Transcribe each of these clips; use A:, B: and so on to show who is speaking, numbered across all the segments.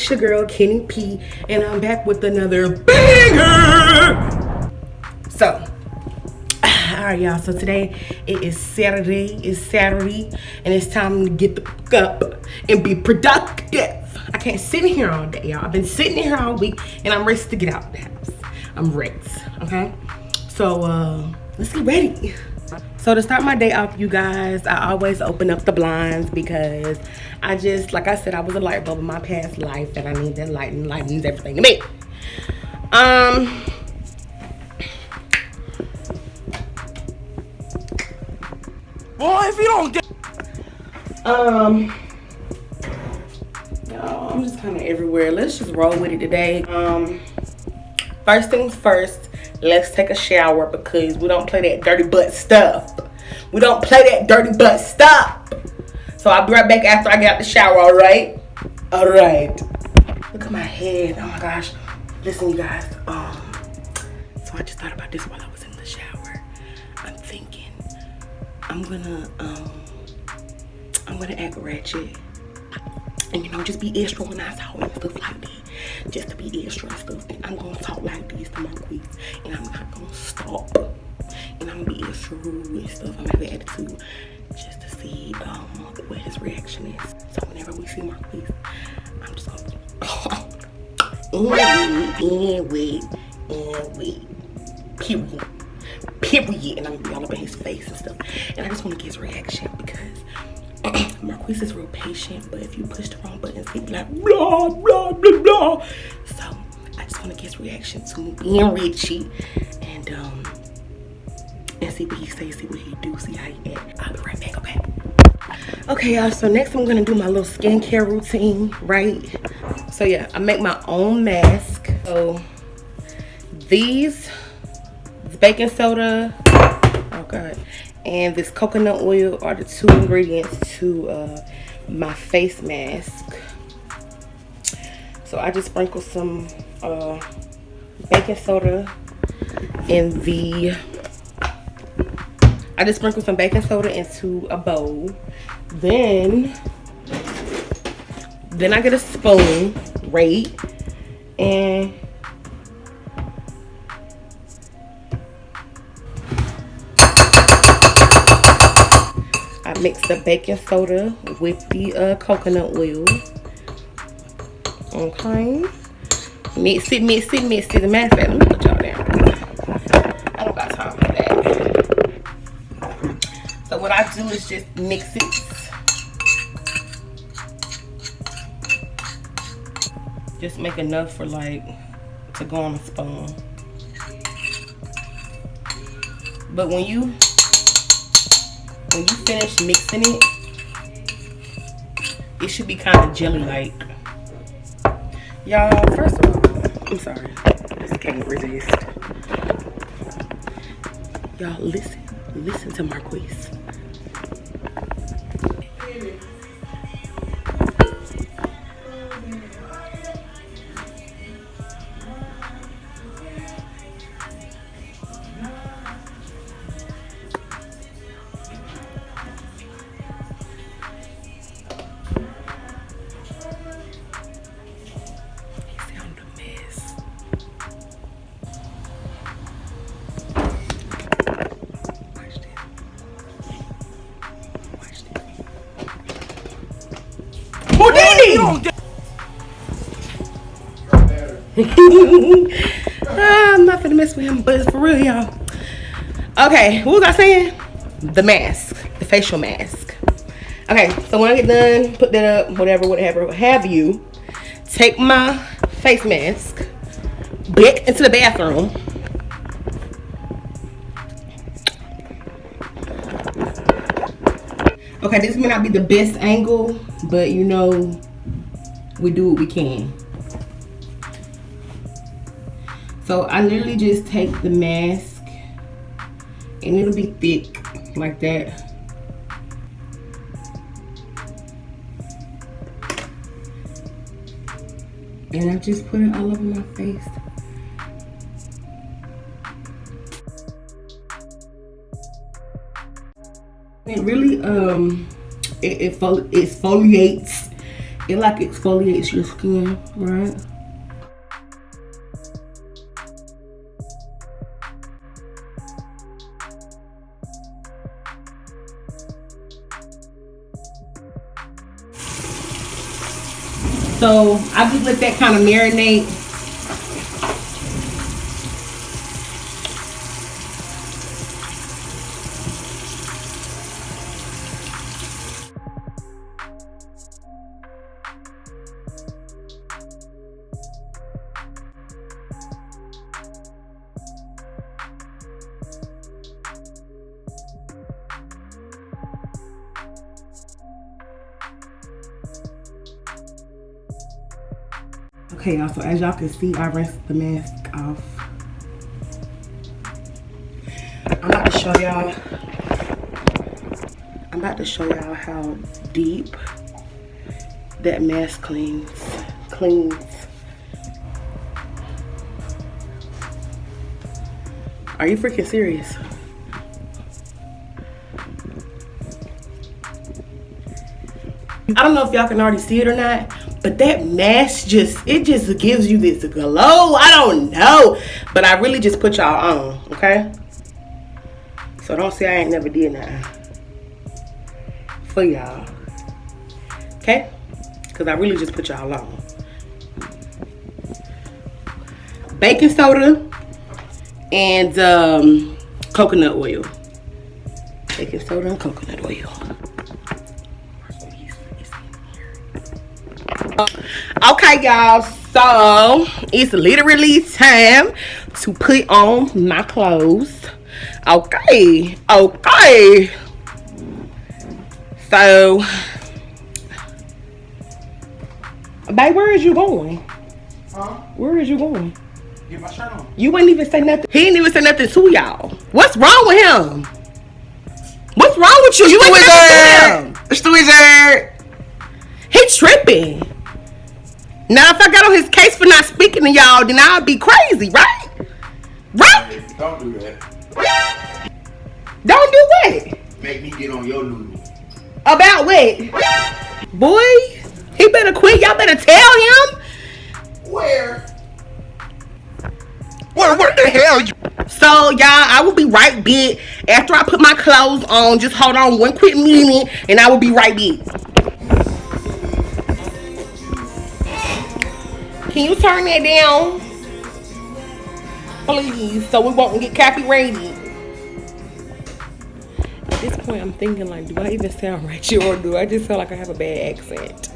A: it's your girl Kenny P, and I'm back with another banger. So, alright y'all, so today it is Saturday. And it's time to get the fuck up and be productive. I can't sit in here all day, y'all. I've been sitting in here all week and I'm ready to get out of the house. I'm ready, okay? So let's get ready. So to start my day off, you guys, I always open up the blinds because I just, like I said, I was a light bulb in my past life and I need that light, and light means everything to me.
B: Boy, if you don't get
A: y'all, I'm just kind of everywhere. Let's just roll with it today. First things first, let's take a shower because we don't play that dirty butt stuff. We don't play that dirty butt stuff. So I'll be right back after I get out the shower, all right? All right. Look at my head. Oh my gosh. Listen, you guys. So I just thought about this while I was in the shower. I'm thinking I'm gonna act ratchet. And, you know, just be extra when I talk and stuff like that. Just to be extra and stuff. And I'm going to talk like this to my quiz. And I'm not going to stop. And I'm going to be extra rude and stuff. I'm going to have an attitude just to see what his reaction is. So whenever we see my quiz, I'm just going to be period. And I'm going to be all up in his face and stuff. And I just want to get his reaction because Marquise is real patient, but if you push the wrong buttons, he'd be like blah blah blah blah. So I just want to get his reaction to me being Richie and see what he says, see what he do, see how he act. I'll be right back, okay? Okay, y'all. So next I'm gonna do my little skincare routine, right? So yeah, I make my own mask. So these baking soda. Oh god. And this coconut oil are the two ingredients to my face mask. So I just sprinkle some baking soda into a bowl. Then I get a spoon, right? And I mix the baking soda with the coconut oil. Okay. Mix it. As a matter of fact, let me put y'all down. I don't got time for that. So what I do is just mix it. Just make enough for like to go on a spoon. But when you finish mixing it, it should be kind of jelly-like. Y'all, first of all, I'm sorry. I just can't resist. Y'all, listen to Marquise. I'm not gonna mess with him, but it's for real, y'all. Okay, what was I saying? The mask, the facial mask. Okay, so when I get done, put that up, whatever have you. Take my face mask back into the bathroom. Okay, this may not be the best angle, but you know, we do what we can. So I literally just take the mask and it'll be thick like that. And I just put it all over my face. It really it exfoliates It like exfoliates your skin, right? So I just let that kind of marinate. Okay, y'all, so as y'all can see, I rinsed the mask off. I'm about to show y'all how deep that mask cleans. Are you freaking serious? I don't know if y'all can already see it or not, but that mask just gives you this glow. I don't know, but I really just put y'all on, okay? So don't say I ain't never did nothing for y'all, okay? Because I really just put y'all on. Baking soda and coconut oil. Baking soda and coconut oil. Okay, y'all, so it's literally time to put on my clothes. Okay. So, babe, where is you going?
B: Huh?
A: Where is you going?
B: Get my shirt on.
A: You ain't even say nothing. He didn't even say nothing to y'all. What's wrong with him? What's wrong with you? You ain't nothing to him. He tripping. Now, if I got on his case for not speaking to y'all, then I'll be crazy, right? Right?
B: Don't do that.
A: Don't do what?
B: Make me get on your new.
A: About what? Boy, he better quit. Y'all better tell him.
B: Where the hell you?
A: So, y'all, I will be right back. After I put my clothes on, just hold on one quick minute, and I will be right back. Can you turn that down? Please, so we won't get copyrighted. At this point, I'm thinking, like, do I even sound Ratchet, or do I just sound like I have a bad accent?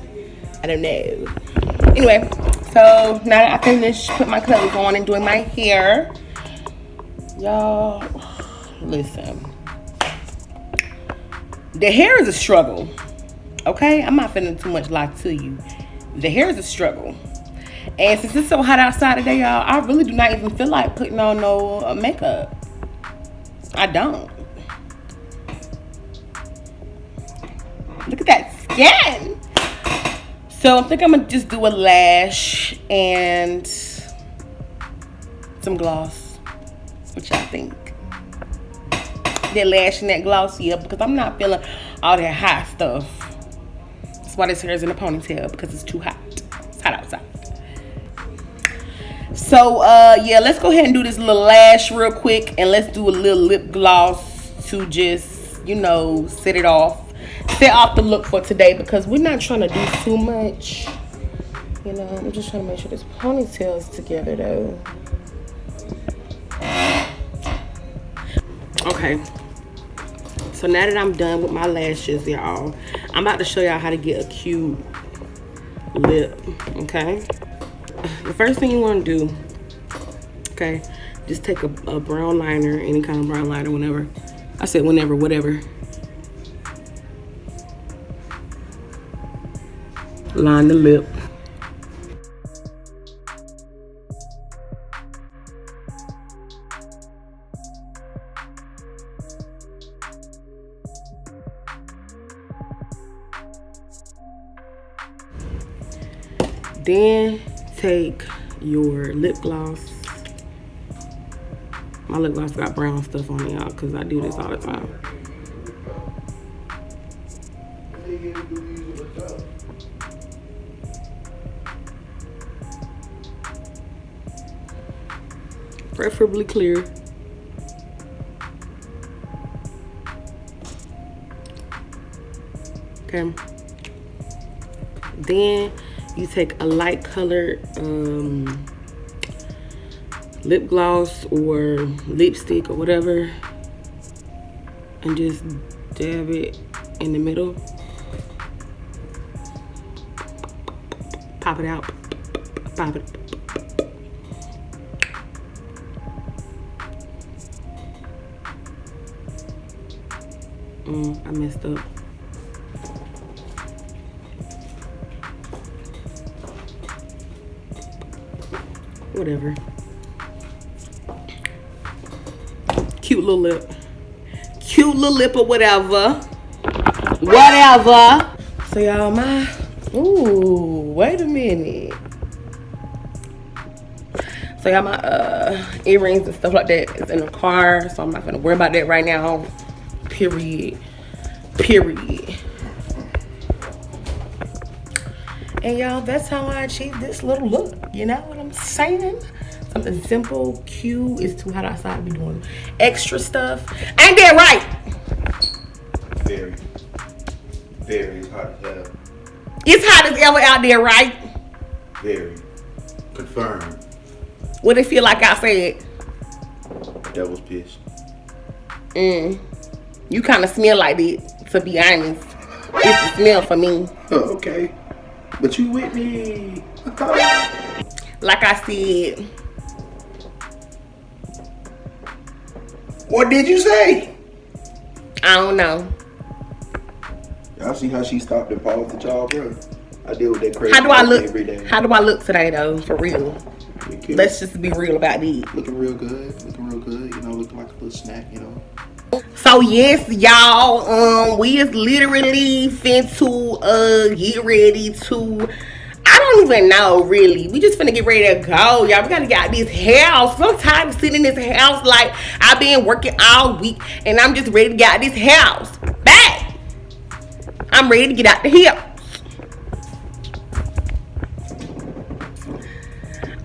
A: I don't know. Anyway, so now that I finished putting my clothes on and doing my hair, y'all, listen. The hair is a struggle, okay? I'm not finna too much lie to you. The hair is a struggle. And since it's so hot outside today, y'all, I really do not even feel like putting on no makeup. I don't. Look at that skin. So I think I'm going to just do a lash and some gloss. What y'all think? That lash and that gloss, yeah, because I'm not feeling all that hot stuff. That's why this hair is in a ponytail, because it's too hot. It's hot outside. So, yeah, let's go ahead and do this little lash real quick. And let's do a little lip gloss to just, you know, set off the look for today. Because we're not trying to do too much. You know, I'm just trying to make sure this ponytail is together, though. Okay. So now that I'm done with my lashes, y'all, I'm about to show y'all how to get a cute lip, okay? The first thing you want to do, okay, just take a brown liner, any kind of brown liner, whenever. I said whenever, whatever. Line the lip. Then take your lip gloss. My lip gloss got brown stuff on it, y'all, because I do this all the time. Preferably clear. Okay. Then you take a light colored lip gloss or lipstick or whatever and just dab it in the middle. Pop it out. Pop it. I messed up. Whatever. Cute little lip. Cute little lip or whatever. Whatever. So y'all, ooh, wait a minute. So y'all, my earrings and stuff like that is in the car, so I'm not gonna worry about that right now. Period. And y'all, that's how I achieved this little look. You know what I'm saying? Something simple, cute. It's too hot outside to be doing extra stuff. Ain't that right?
B: Very. It's hot as hell.
A: It's hot as ever out there, right?
B: Very. Confirmed.
A: What it feel like outside?
B: Devil's piss.
A: You kind of smell like it, to be honest. It's the smell for me.
B: Oh, okay. But you with me.
A: Like I said.
B: What did you say?
A: I don't know.
B: Y'all see how she stopped and paused at y'all, bro? I deal with that crazy
A: How do I look?
B: every day.
A: How do I look today, though? For real. Let's just be real about it.
B: Looking real good. You know, looking like a little snack, you know.
A: So yes, y'all, we is literally finna get ready to, I don't even know really. We just finna get ready to go, y'all. We gotta get out this house. I'm tired of sitting in this house like I've been working all week and I'm just ready to get out this house. Back. I'm ready to get out the house.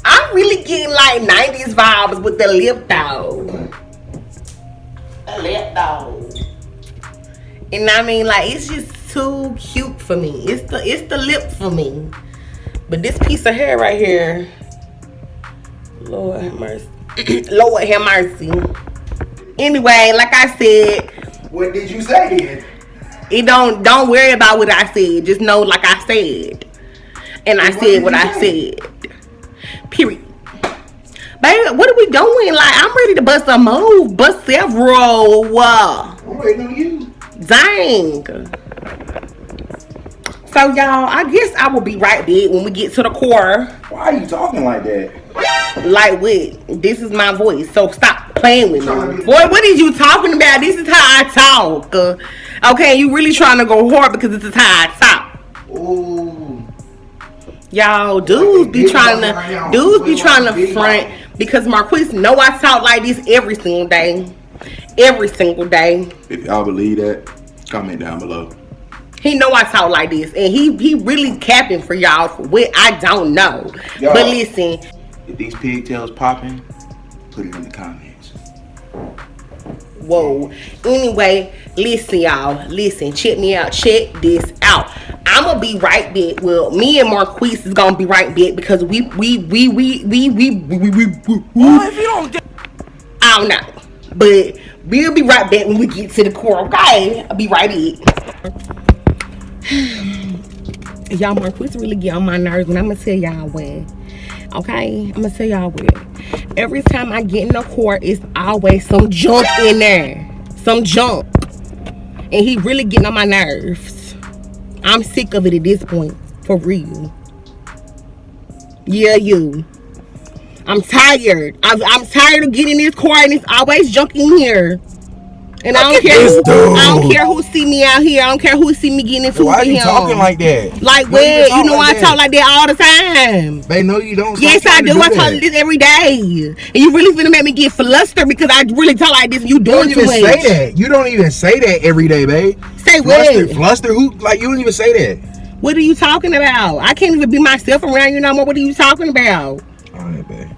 A: I'm really getting like 90s vibes with the lip though. Lip though. And I mean, like, it's just too cute for me. It's the lip for me. But this piece of hair right here, Lord have mercy. Lord have mercy. Anyway, like I said,
B: what did you say then?
A: It don't worry about what I said. Just know, like I said, and I said what I said. Period. Baby, what are we doing? Like, I'm ready to bust a move, bust several.
B: I'm waiting on you.
A: Dang. So, y'all, I guess I will be right back when we get to the core.
B: Why are you talking like that?
A: Like what? This is my voice, so stop playing with me. Boy, what is you talking about? This is how I talk. Okay, you really trying to go hard because this is how I talk.
B: Ooh.
A: Y'all, dudes be trying to front because Marquise know I talk like this every single day. Every single day.
B: If y'all believe that, comment down below.
A: He know I talk like this, and he really capping for y'all for what I don't know.
B: Y'all,
A: but listen,
B: if these pigtails popping, put it in the comments.
A: Whoa. Anyway, listen, y'all. Listen, check me out. Check this out. I'ma be right back. Well, me and Marquise is gonna be right back because we if you don't, I don't know, but we'll be right back when we get to the core. Okay, I'll be right back. Y'all, Marquise really get on my nerves, and I'm gonna tell y'all when. Okay, I'm gonna tell y'all what. Every time I get in the core, it's always some junk in there. Some junk. And he really getting on my nerves. I'm sick of it at this point. For real. Yeah, you. I'm tired. I'm tired of getting in this core and it's always junk in here. And I don't care who see me out here. I don't care who see me getting into it.
C: Why are you talking like that?
A: Like, well, you know I talk like that all the time.
C: They know you don't.
A: Yes, I do. I talk like this every day. And you really finna make me get flustered because I really talk like this and you doing too much.
C: You don't even say that. You don't even say that every day, babe.
A: Say what?
C: Fluster? Who? Like, you don't even say that.
A: What are you talking about? I can't even be myself around you no more. What are you talking about?
C: Alright, babe.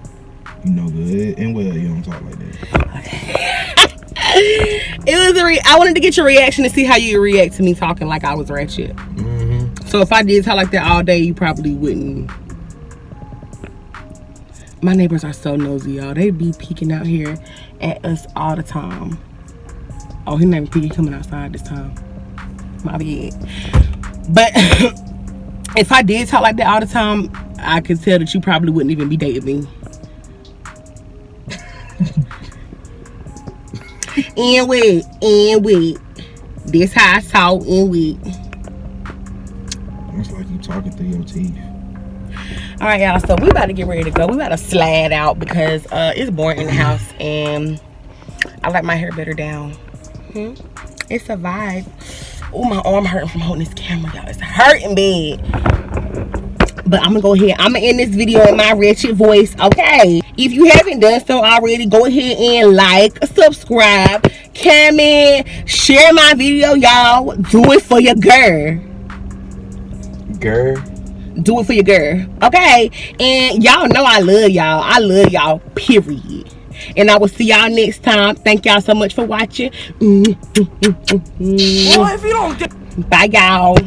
C: You know good and well you don't talk like that.
A: It was I wanted to get your reaction to see how you react to me talking like I was Ratchet. So if I did talk like that all day, you probably wouldn't. My neighbors are so nosy, y'all. They be peeking out here at us all the time. Oh, he not even peeking coming outside this time. My bad. But if I did talk like that all the time, I could tell that you probably wouldn't even be dating me. And wait. This how I talk, and wait.
C: It's like you talking through your teeth.
A: All right, y'all. So we about to get ready to go. We about to slide out because it's boring in the house, and I like my hair better down. It's a vibe. Oh, my arm hurting from holding this camera, y'all. It's hurting bad. But I'm gonna go ahead. I'm gonna end this video in my Ratchet voice, okay? If you haven't done so already, go ahead and like, subscribe, comment, share my video, y'all. Do it for your girl. Do it for your girl, okay? And y'all know I love y'all. I love y'all, period. And I will see y'all next time. Thank y'all so much for watching. Bye, y'all.